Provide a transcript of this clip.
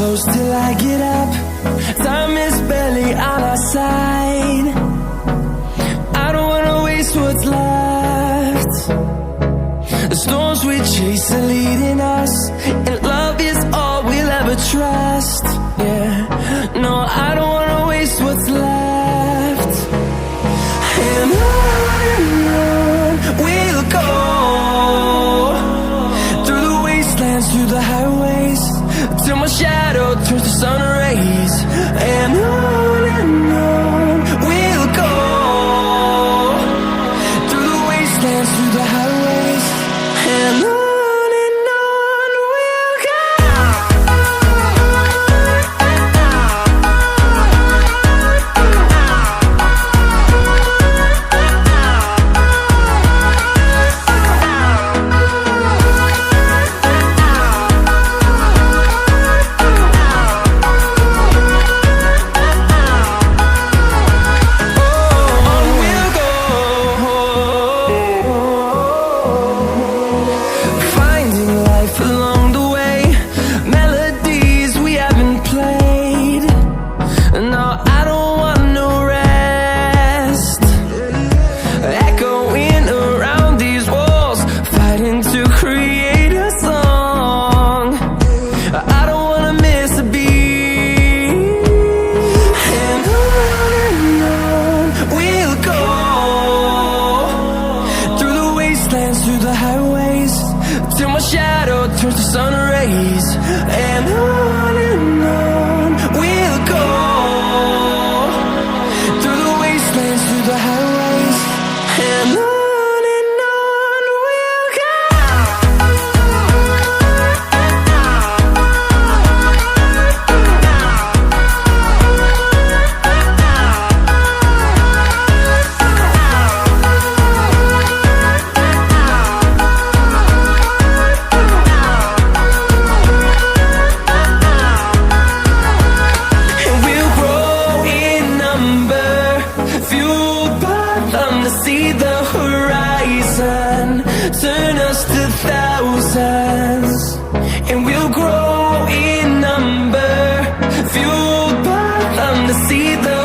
close till I get up. Time is barely on our side. I don't wanna waste what's left. The storms we chase are leading us, and love is all we'll ever trust. Yeah, no, I don't wanna waste what's left. And on we'll go, through the wastelands, through the highways, till my shadow turns to sun rays. And on we'll go, through the wastelands, through the highways, and on we'll go. Through the highways, till my shadow turns to sun rays. And on we'll go, through the wastelands, through the highways, and on we'll go. See the horizon, turn us to thousands, and we'll grow in number, fueled by them to see the